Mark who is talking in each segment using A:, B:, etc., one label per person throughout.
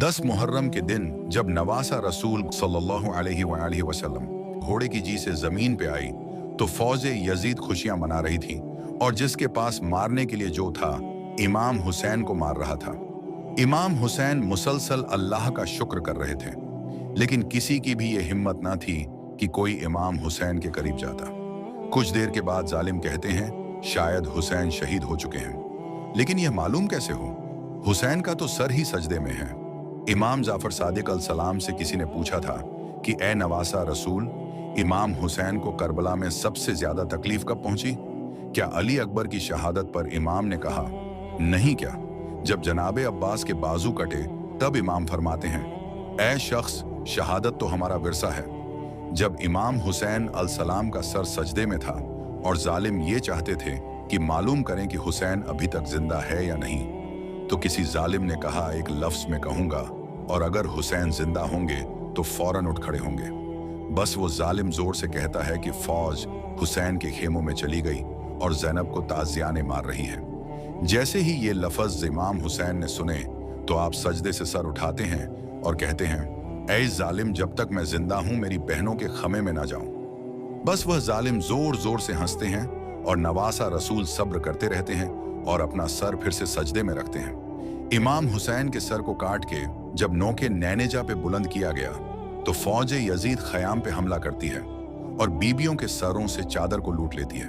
A: 10 मुहर्रम के दिन जब नवासा रसूल सल्लल्लाहु अलैहि वसल्लम घोड़े की जी से जमीन पे आई तो फौज यजीद खुशियां मना रही थी और जिसके पास मारने के लिए जो था इमाम हुसैन को मार रहा था। इमाम हुसैन मुसलसल अल्लाह का शुक्र कर रहे थे, लेकिन किसी की भी ये हिम्मत ना थी कि कोई इमाम हुसैन के करीब जाता। कुछ देर के बाद जालिम कहते हैं शायद हुसैन शहीद हो चुके हैं, लेकिन यह मालूम कैसे हो? हुसैन का तो सर ही सजदे में है। इमाम जाफर सादिक अलसलाम से किसी ने पूछा था कि ए नवासा रसूल, इमाम हुसैन को करबला में सबसे ज्यादा तकलीफ कब पहुंची? क्या अली अकबर की शहादत पर? इमाम ने कहा नहीं। क्या जब जनाबे अब्बास के बाजू कटे तब? इमाम फरमाते हैं ए शख्स, शहादत तो हमारा विरसा है। जब इमाम हुसैन अलसलाम का सर सजदे में था और जालिम ये चाहते थे कि मालूम करें कि हुसैन अभी तक जिंदा है या नहीं, तो किसी जालिम ने कहा एक लफ्ज में कहूंगा, और अगर हुसैन जिंदा होंगे तो फौरन उठ खड़े होंगे। बस वो जालिम जोर से कहता है कि फौज हुसैन के खेमों में चली गई और ज़ैनब को ताज़ियाने मार रही है। जैसे ही ये लफ्ज इमाम हुसैन ने सुने तो आप सजदे से सर उठाते हैं और कहते हैं ऐ जालिम, जब तक मैं जिंदा हूं मेरी बहनों के खमे में ना जाऊं। बस वह जालिम जोर जोर से हंसते हैं और नवासा रसूल सब्र करते रहते हैं और अपना सर फिर से सजदे में रखते हैं। इमाम हुसैन के सर को काट के जब नोके नैनेजा पे बुलंद किया गया तो फौज यजीद खयाम पे हमला करती है और बीबियों के सरों से चादर को लूट लेती है।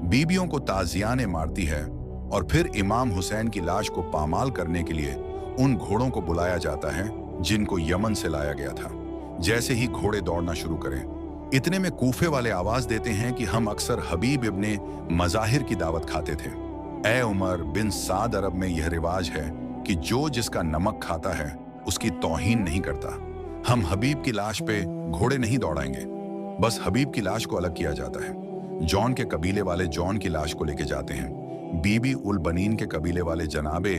A: बीबियों को ताजियाने मारती है और फिर इमाम हुसैन की लाश को पामाल करने के लिए उन घोड़ों को बुलाया जाता है जिनको यमन से लाया गया था। जैसे ही घोड़े दौड़ना शुरू करें, इतने में कूफे वाले आवाज देते हैं कि हम अक्सर हबीब इब्ने मज़ाहिर की दावत खाते थे। ए उमर बिन साद, अरब में यह रिवाज है कि जो जिसका नमक खाता है उसकी तौहीन नहीं करता। हम हबीब की लाश पे घोड़े नहीं दौड़ाएंगे। बस हबीब की लाश को अलग किया जाता है। जॉन के कबीले वाले जॉन की लाश को लेके जाते हैं। बीबी उल बनीन के कबीले वाले जनाबे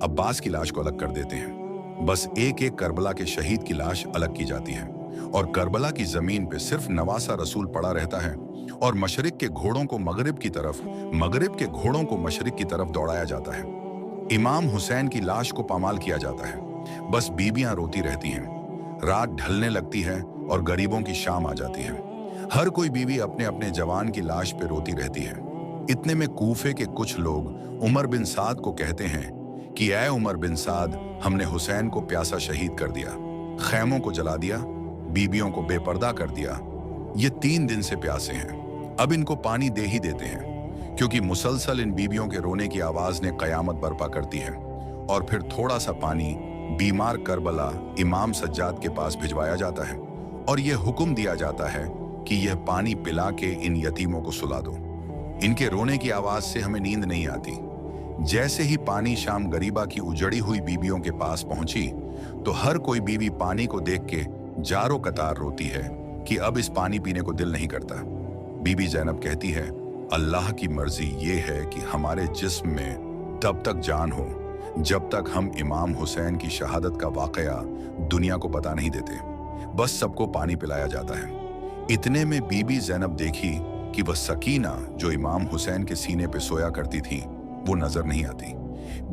A: अब्बास की लाश को अलग कर देते हैं। बस एक एक करबला के शहीद की लाश अलग की जाती है और करबला की जमीन पे सिर्फ नवासा रसूल पड़ा रहता है और मशरिक के घोड़ों को मगरिब की तरफ, मगरिब के घोड़ों को मशरिक की तरफ दौड़ाया जाता है। इमाम हुसैन की लाश को पामाल किया जाता है। बस बीबियां रोती रहती हैं। रात ढलने लगती है और गरीबों की शाम आ जाती है। हर कोई बीवी अपने अपने जवान की लाश पे रोती रहती है। इतने में कूफे के कुछ लोग उमर बिन साद को कहते हैं कि ऐ उमर बिन साद, हमने हुसैन को प्यासा शहीद कर दिया, खैमों को जला दिया, बीबियों को बेपर्दा कर दिया। ये 3 दिन से प्यासे हैं, अब इनको पानी दे ही देते हैं, क्योंकि मुसलसल इन बीबियों के रोने की आवाज ने कयामत बर्पा करती है। और फिर थोड़ा सा पानी बीमार करबला इमाम सज्जाद के पास भिजवाया जाता है और यह हुक्म दिया जाता है कि यह पानी पिला के इन यतीमों को सुला दो। इनके रोने की आवाज से हमें नींद नहीं आती। जैसे ही पानी शाम गरीबा की उजड़ी हुई बीबियों के पास पहुंची तो हर कोई बीवी पानी को देख के जारो कतार रोती है कि अब इस पानी पीने को दिल नहीं करता। बीबी ज़ैनब कहती है अल्लाह की मर्जी ये है कि हमारे जिस्म में तब तक जान हो जब तक हम इमाम हुसैन की शहादत का वाकया दुनिया को बता नहीं देते। बस सबको पानी पिलाया जाता है। इतने में बीबी ज़ैनब देखी कि वह सकीना जो इमाम हुसैन के सीने पे सोया करती थी वो नजर नहीं आती।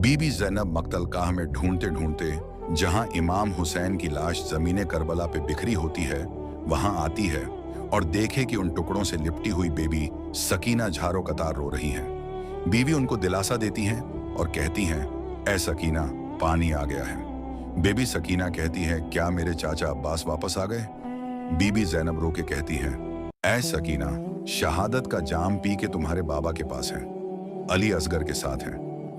A: बीबी ज़ैनब मक्तलगाह में ढूंढते ढूंढते जहां इमाम हुसैन की लाश ज़मीने करबला पे बिखरी होती है वहां आती है और देखे कि उन टुकड़ों से लिपटी हुई बेबी सकीना झारो कतार रो रही हैं। बीवी उनको दिलासा देती हैं और कहती हैं ऐ सकीना, पानी आ गया है। बेबी सकीना कहती है क्या मेरे चाचा अब्बास वापस आ गए? बीबी ज़ैनब रो के कहती है ऐ सकीना, शहादत का जाम पी के तुम्हारे बाबा के पास है, अली असगर के साथ है।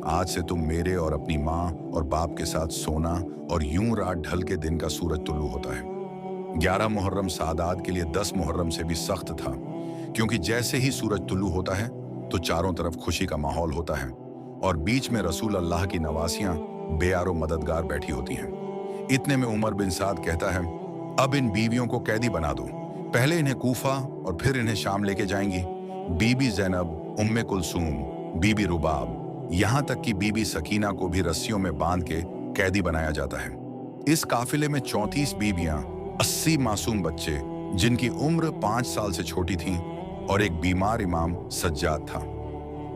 A: आज से तुम मेरे और अपनी माँ और बाप के साथ सोना और यूं रात ढल के दिन का सूरज तुलू होता है। 11 मुहर्रम सादात के लिए 10 मुहर्रम से भी सख्त था, क्योंकि जैसे ही सूरज तुलू होता है तो चारों तरफ खुशी का माहौल होता है और बीच में रसूल अल्लाह की नवासियां बेयारो मददगार बैठी होती हैं। इतने में उमर बिन साद कहता है अब इन बीवियों को कैदी बना दो, पहले इन्हें कूफा और फिर इन्हें शाम लेके जाएंगी। बीबी ज़ैनब, उम्मे कुलसूम, बीबी रुबाब, यहाँ तक कि बीबी सकीना को भी रस्सियों में बांध के कैदी बनाया जाता है। इस काफिले में 34 बीबियां, 80 मासूम बच्चे जिनकी उम्र 5 साल से छोटी थीं और एक बीमार इमाम सज्जाद था।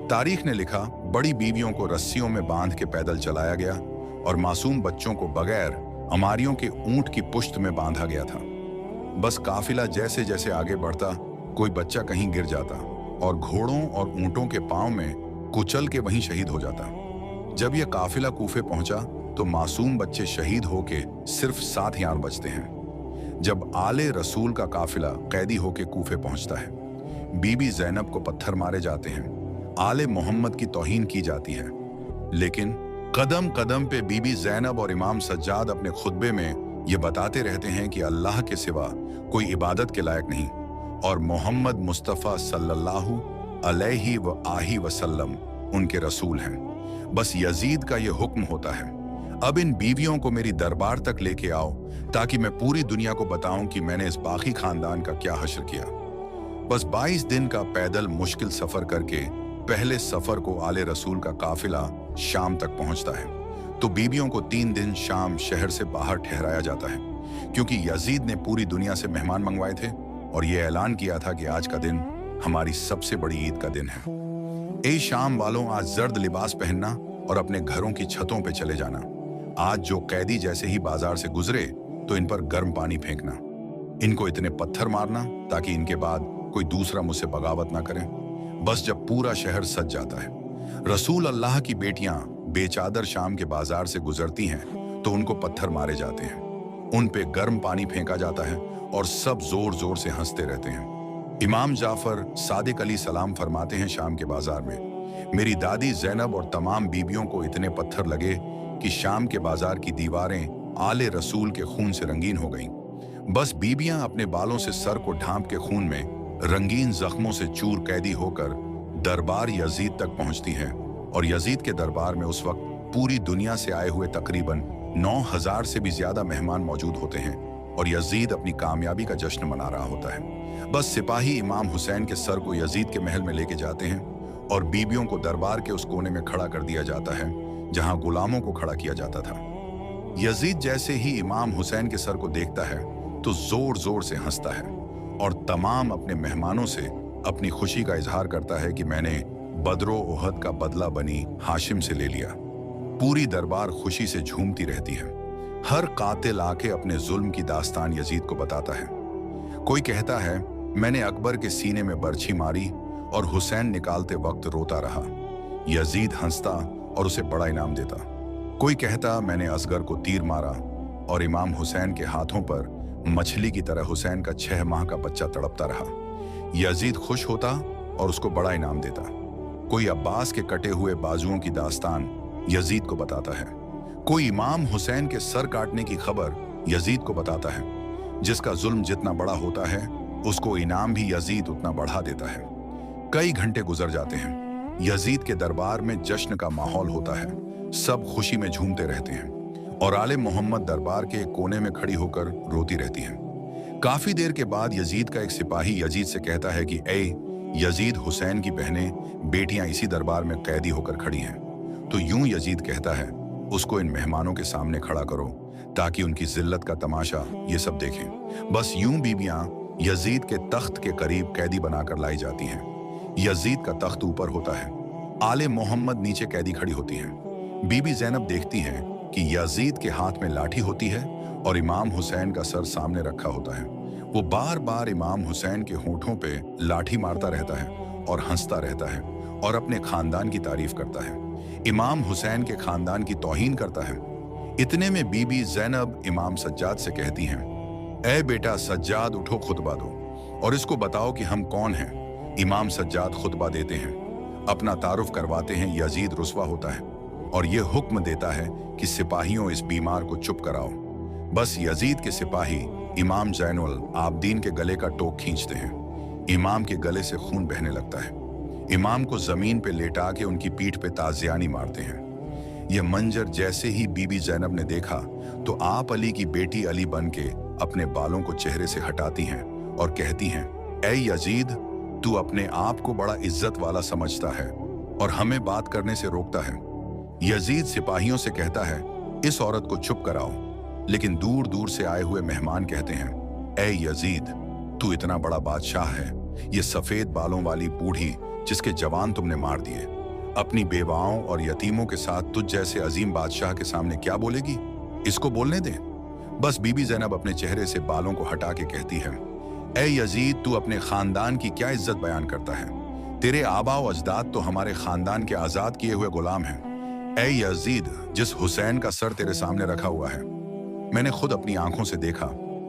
A: तारीख ने लिखा बड़ी बीवियों को रस्सियों में बांध के पैदल चलाया गया और मासूम बच्चों को बगैर अमारियों के ऊंट की पुश्त में बांधा गया था। बस काफिला जैसे जैसे आगे बढ़ता, कोई बच्चा कहीं गिर जाता और घोड़ों और ऊंटों के पांव में कुचल के वहीं शहीद हो जाता। जब यह काफिला कूफे पहुंचा तो मासूम बच्चे शहीद होके सिर्फ 7 यार बचते हैं। जब आले रसूल का काफिला कैदी होके कूफे पहुंचता है, बीबी ज़ैनब को पत्थर मारे जाते हैं, आले मोहम्मद की तौहीन की जाती है। लेकिन कदम कदम पे बीबी ज़ैनब और इमाम सज्जाद अपने खुतबे में ये बताते रहते हैं कि अल्लाह के सिवा कोई इबादत के लायक नहीं और मोहम्मद मुस्तफ़ा सल्लल्लाहु अलैहि व आहि वसल्लम उनके रसूल हैं। बस यजीद का ये हुक्म होता है, अब इन बीवियों को मेरी दरबार तक लेके आओ ताकि मैं पूरी दुनिया को बताऊं कि मैंने इस बाकी खानदान का क्या हश्र किया। बस 22 दिन का पैदल मुश्किल सफर करके पहले सफर को आले रसूल का काफिला शाम तक पहुंचता है, तो बीबियों को 3 दिन शाम शहर से बाहर ठहराया जाता है, क्योंकि यजीद ने पूरी दुनिया से मेहमान मंगवाए थे और ये ऐलान किया था कि आज का दिन हमारी सबसे बड़ी ईद का दिन है। ए शाम वालों, आज जर्द लिबास पहनना और अपने घरों की छतों पे चले जाना। आज जो कैदी जैसे ही बाजार से गुजरे तो इन पर गर्म पानी फेंकना, इनको इतने पत्थर मारना ताकि इनके बाद कोई दूसरा मुझसे बगावत ना करे। बस जब पूरा शहर सज जाता है, रसूल अल्लाह की बेटियां बेचादर शाम के बाजार से गुजरती हैं तो उनको पत्थर मारे जाते हैं, उन पे गर्म पानी फेंका जाता है और सब जोर जोर से हंसते रहते हैं। इमाम जाफर सादिक अली सलाम फरमाते हैं शाम के बाजार में, मेरी दादी ज़ैनब और तमाम बीबियों को इतने पत्थर लगे कि शाम के बाजार की दीवारें आले रसूल के खून से रंगीन हो गईं। बस बीबियां अपने बालों से सर को ढांप के खून में रंगीन जख्मों से चूर कैदी होकर दरबार यजीद तक पहुंचती हैं और यजीद के दरबार में उस वक्त पूरी दुनिया से आए हुए तकरीबन 9000 से भी ज्यादा मेहमान मौजूद होते हैं और यजीद अपनी कामयाबी का जश्न मना रहा होता है। बस सिपाही इमाम हुसैन के सर को यजीद के महल में लेके जाते हैं और बीबियों को दरबार के उस कोने में खड़ा कर दिया जाता है जहां गुलामों को खड़ा किया जाता था। यजीद जैसे ही इमाम हुसैन के सर को देखता है तो जोर जोर से हंसता है और तमाम अपने मेहमानों से अपनी खुशी का इजहार करता है कि मैंने बदरो ओहद का बदला बनी हाशिम से ले लिया। पूरी दरबार खुशी से झूमती रहती है। हर कातिल आके अपने जुल्म की दास्तान यजीद को बताता है। कोई कहता है मैंने अकबर के सीने में बर्छी मारी और हुसैन निकालते वक्त रोता रहा। यजीद हंसता और उसे बड़ा इनाम देता। कोई कहता मैंने असगर को तीर मारा और इमाम हुसैन के हाथों पर मछली की तरह हुसैन का 6 माह का बच्चा तड़पता रहा। यजीद खुश होता और उसको बड़ा इनाम देता। कोई अब्बास के कटे हुए बाजुओं की दास्तान यजीद को बताता है। कोई इमाम हुसैन के सर काटने की खबर यजीद को बताता है। जिसका जुल्म जितना बड़ा होता है उसको इनाम भी यजीद उतना बढ़ा देता है। कई घंटे गुजर जाते हैं। यजीद के दरबार में जश्न का माहौल होता है। सब खुशी में झूमते रहते हैं और आले मोहम्मद दरबार के एक कोने में खड़ी होकर रोती रहती हैं। काफी देर के बाद यजीद का एक सिपाही यजीद से कहता है कि ए यजीद, हुसैन की बहनें बेटियां इसी दरबार में कैदी होकर खड़ी हैं। तो यूं यजीद कहता है उसको इन मेहमानों के सामने खड़ा करो ताकि उनकी जिल्लत का तमाशा ये सब देखें। बस यूं बीबियां यजीद के तख्त के करीब कैदी बनाकर लाई जाती हैं। यजीद का तख्त ऊपर होता है, आले मोहम्मद नीचे कैदी खड़ी होती हैं। बीबी ज़ैनब देखती हैं कि यजीद के हाथ में लाठी होती है और इमाम हुसैन का सर सामने रखा होता है। वो बार बार इमाम हुसैन के होठों पे लाठी मारता रहता है और हंसता रहता है और अपने खानदान की तारीफ करता है, इमाम हुसैन के खानदान की तौहीन करता है। इतने में बीबी ज़ैनब इमाम सज्जाद से कहती हैं, ए बेटा सज्जाद, उठो खुतबा दो और इसको बताओ कि हम कौन हैं। इमाम सज्जाद खुतबा देते हैं, अपना तारुफ करवाते हैं। यजीद रुस्वा होता है और ये हुक्म देता है कि सिपाहियों इस बीमार को चुप कराओ। बस यजीद के सिपाही इमाम ज़ैनुल आबदीन के गले का टोक खींचते हैं। इमाम के गले से खून बहने लगता है। इमाम को जमीन पे लेटा के उनकी पीठ पे ताज़ियानी मारते हैं। यह मंजर जैसे ही बीबी ज़ैनब ने देखा तो आप अली की बेटी अली बन के अपने बालों को चेहरे से हटाती हैं और कहती हैं, ए यजीद, तू अपने आप को बड़ा इज्जत वाला समझता है और हमें बात करने से रोकता है। यजीद सिपाहियों से कहता है, इस औरत को चुप कराओ। लेकिन दूर दूर से आए हुए मेहमान कहते हैं, ए यजीद, तू इतना बड़ा बादशाह है, ये सफेद बालों वाली बूढ़ी जिसके जवान तुमने मार दिए, अपनी बेवाओं और यतीमों के साथ तुझ जैसे अजीम बादशाह के सामने क्या बोलेगी? इसको बोलने दे। बस बीबी ज़ैनब अपने चेहरे से बालों को हटा के कहती है, ए यजीद, तू अपने खानदान की क्या इज्जत बयान करता है? तेरे आबा व अजदाद तो हमारे खानदान के आज़ाद किए हुए गुलाम हैं। ए यजीद, जिस हुसैन का सर तेरे सामने रखा हुआ है, मैंने खुद अपनी आंखों से देखा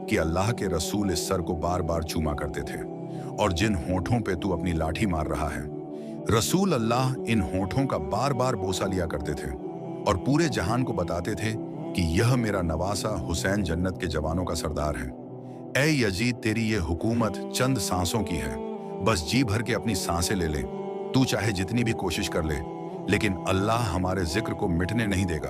A: कि अल्लाह के रसूल इस सर को बार बार चूमा करते थे, और जिन होठों पे तू अपनी लाठी मार रहा है, रसूल अल्लाह इन होठों का बार बार बोसा लिया करते थे और पूरे जहान को बताते थे कि यह मेरा नवासा हुसैन जन्नत के जवानों का सरदार है। ए यजीद, तेरी ये हुकूमत चंद सांसों की है, बस जी भर के अपनी सांसें ले ले। तू चाहे जितनी भी कोशिश कर ले, लेकिन अल्लाह हमारे जिक्र को मिटने नहीं देगा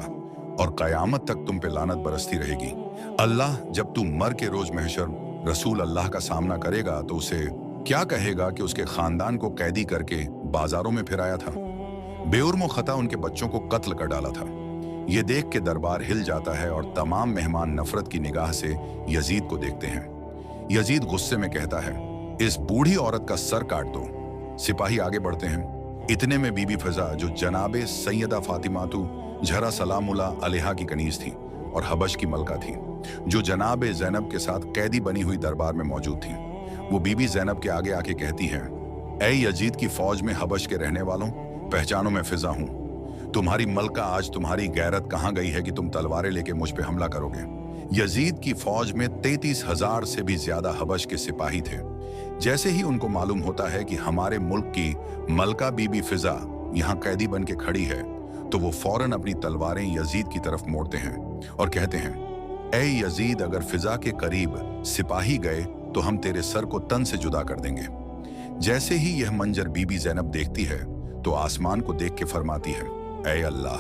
A: और कयामत तक तुम पे लानत बरसती रहेगी। अल्लाह जब तू मर के रोज महशर रसूल अल्लाह का सामना करेगा तो उसे क्या कहेगा कि उसके खानदान को कैदी करके बाजारों में फिराया था, बेउर्म खता उनके बच्चों को कत्ल कर डाला था। ये देख के दरबार हिल जाता है और तमाम मेहमान नफरत की निगाह से यजीद को देखते हैं। यजीद गुस्से में कहता है, इस बूढ़ी औरत का सर काट दो। सिपाही आगे बढ़ते हैं। इतने में बीबी फिजा, जो जनाबे सैयदा फातिमातु झरा सलामुल्लाह अलैहा की कनीज थी और हबश की मलका थी, जो जनाबे ज़ैनब के साथ कैदी बनी हुई दरबार में मौजूद थी, वो बीबी ज़ैनब के आगे आके कहती हैं, ए यजीद की फौज में हबश के रहने वालों, पहचानो मैं फिजा हूं। तुम्हारी मलका आज तुम्हारी गैरत कहां गई है कि तुम तलवारें लेके मुझ पे हमला करोगे? यजीद की फौज में 33,000 से भी ज्यादा हबश के सिपाही थे। जैसे ही उनको मालूम होता है कि हमारे मुल्क की मलका बीबी फिजा यहाँ कैदी बन के खड़ी है, तो वो फौरन अपनी तलवारें यजीद की तरफ मोड़ते हैं और कहते हैं, ए यजीद, अगर फिजा के करीब सिपाही गए तो हम तेरे सर को तन से जुदा कर देंगे। जैसे ही यह मंजर बीबी ज़ैनब देखती है तो आसमान को देख के फरमाती है, ऐ अल्लाह,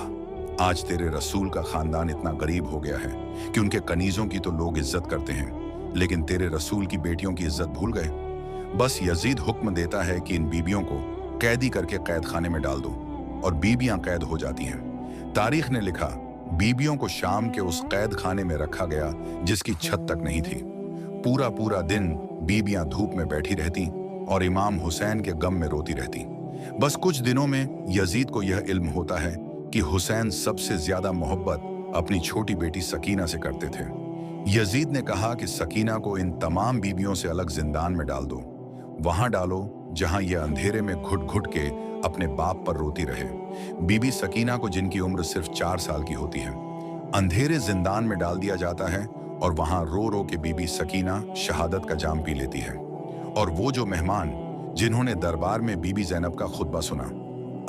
A: आज तेरे रसूल का खानदान इतना गरीब हो गया है कि उनके कनीजों की तो लोग इज्जत करते हैं, लेकिन तेरे रसूल की बेटियों की इज्जत भूल गए। बस यजीद हुक्म देता है कि इन बीबियों को कैदी करके कैद खाने में डाल दो, और बीबियां कैद हो जाती हैं। तारीख ने लिखा, बीबियों को शाम के उस कैद खाने में रखा गया जिसकी छत तक नहीं थी। पूरा पूरा दिन बीबियां धूप में बैठी रहती और इमाम हुसैन के गम में रोती रहती। बस कुछ दिनों में यजीद को यह इल्म होता है कि हुसैन सबसे ज्यादा मोहब्बत अपनी छोटी बेटी सकीना से करते थे। यजीद ने कहा कि सकीना को इन तमाम बीबियों से अलग जिंदान में डाल दो, वहां डालो जहां यह अंधेरे में घुट घुट के अपने बाप पर रोती रहे। बीबी सकीना को, जिनकी उम्र सिर्फ 4 साल की होती है, अंधेरे जिंदान में डाल दिया जाता है और वहां रो रो के बीबी सकीना शहादत का जाम पी लेती है। और वो जो मेहमान जिन्होंने दरबार में बीबी ज़ैनब का खुतबा सुना,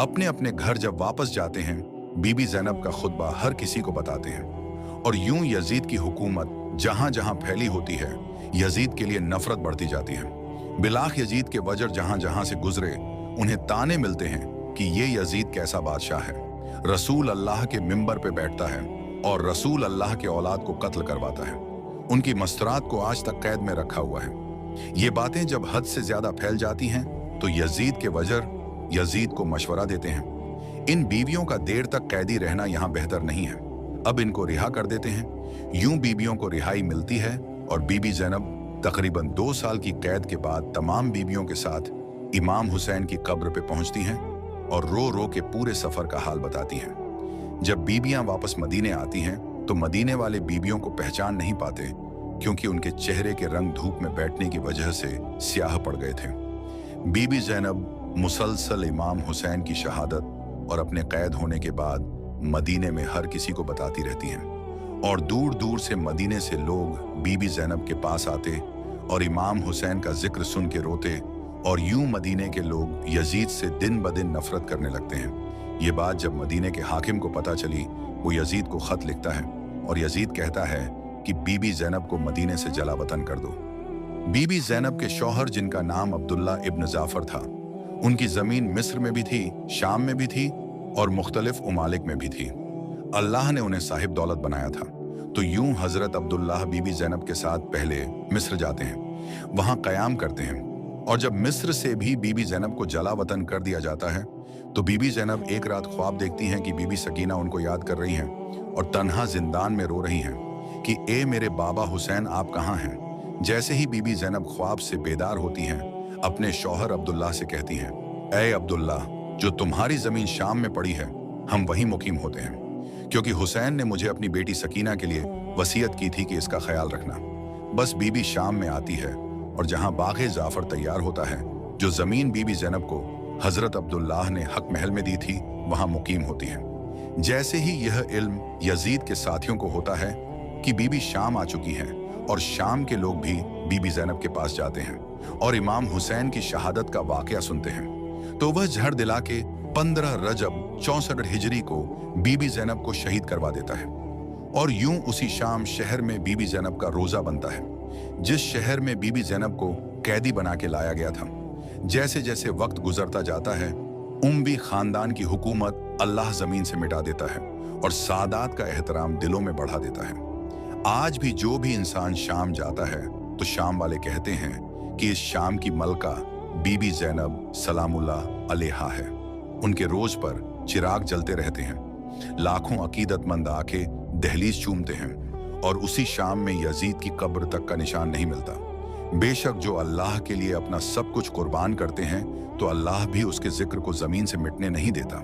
A: अपने अपने घर जब वापस जाते हैं, बीबी ज़ैनब का खुतबा हर किसी को बताते हैं। और यूं यजीद की हुकूमत जहां जहां फैली होती है, यजीद के लिए नफरत बढ़ती जाती है। बिलाख यजीद के वजर जहां जहां से गुजरे, उन्हें ताने मिलते हैं कि ये यजीद कैसा बादशाह है, रसूल अल्लाह के मिंबर पे बैठता है और रसूल अल्लाह के औलाद को कत्ल करवाता है। उनकी मस्तरात को आज तक कैद में रखा हुआ है। ये बातें जब हद से ज्यादा फैल जाती हैं तो यजीद के वजर यजीद को मशवरा देते हैं, इन बीवियों का देर तक कैदी रहना यहाँ बेहतर नहीं है, अब इनको रिहा कर देते हैं। यूं बीवियों को रिहाई मिलती है और बीबी ज़ैनब तकरीबन 2 साल की कैद के बाद तमाम बीवियों के साथ इमाम हुसैन की कब्र पे पहुंचती हैं और रो रो के पूरे सफर का हाल बताती हैं। जब बीबियां वापस मदीने आती हैं तो मदीने वाले बीबियों को पहचान नहीं पाते, क्योंकि उनके चेहरे के रंग धूप में बैठने की वजह से स्याह पड़ गए थे। बीबी ज़ैनब मुसलसल इमाम हुसैन की शहादत और अपने कैद होने के बाद मदीने में हर किसी को बताती रहती हैं, और दूर दूर से मदीने से लोग बीबी ज़ैनब के पास आते और इमाम हुसैन का जिक्र सुन के रोते, और यूं मदीने के लोग यजीद से दिन ब दिन नफरत करने लगते हैं। ये बात जब मदीने के हाकिम को पता चली, वो यजीद को खत लिखता है और यजीद कहता है कि बीबी ज़ैनब को मदीने से जला वतन कर दो। बीबी ज़ैनब के शौहर, जिनका नाम अब्दुल्ला इब्न जाफर था, उनकी ज़मीन मिस्र में भी थी, शाम में भी थी और मुख्तलिफ उमालिक में भी थी। अल्लाह ने उन्हें साहिब दौलत बनाया था। तो यूं हज़रत अब्दुल्लाह बीबी ज़ैनब के साथ पहले मिस्र जाते हैं, वहाँ क़याम करते हैं, और जब मिस्र से भी बीबी ज़ैनब को जला वतन कर दिया जाता है तो बीबी ज़ैनब एक रात ख्वाब देखती हैं कि बीबी सकीना उनको याद कर रही हैं और तन्हा जिंदान में रो रही हैं कि ए मेरे बाबा हुसैन, आप कहाँ हैं। जैसे ही बीबी ज़ैनब ख्वाब से बेदार होती हैं, अपने शौहर अब्दुल्लाह से कहती हैं, ए अब्दुल्लाह, जो तुम्हारी ज़मीन शाम में पड़ी है, हम वहीं मुकीम होते हैं, क्योंकि हुसैन ने मुझे अपनी बेटी सकीना के लिए वसीयत की थी कि इसका ख्याल रखना। बस बीबी शाम में आती है और जहां बाग़े जाफर तैयार होता है, जो जमीन बीबी ज़ैनब को हजरत अब्दुल्लाह ने हक महल में दी थी, वहां मुकीम होती है। जैसे ही यह इल्म यजीद के साथियों को होता है कि बीबी शाम आ चुकी हैं और शाम के लोग भी बीबी ज़ैनब के पास जाते हैं और इमाम हुसैन की शहादत का वाकया सुनते हैं, तो वह जहर दिला के 15 रजब 64 हिजरी को बीबी ज़ैनब को शहीद करवा देता है। और यूं उसी शाम शहर में बीबी ज़ैनब का रोज़ा बनता है, जिस शहर में बीबी ज़ैनब को कैदी बना के लाया गया था। जैसे जैसे वक्त गुजरता जाता है, उम्वी खानदान की हुकूमत अल्लाह ज़मीन से मिटा देता है और सादात का एहतराम दिलों में बढ़ा देता है। आज भी जो भी इंसान शाम जाता है तो शाम वाले कहते हैं कि इस शाम की मलका बीबी ज़ैनब सलामुल्लाह अलैहा है। उनके रोज पर चिराग जलते रहते हैं, लाखों अकीदतमंद आके दहलीज चूमते हैं और उसी शाम में यजीद की कब्र तक का निशान नहीं मिलता। बेशक जो अल्लाह के लिए अपना सब कुछ कुर्बान करते हैं तो अल्लाह भी उसके जिक्र को जमीन से मिटने नहीं देता।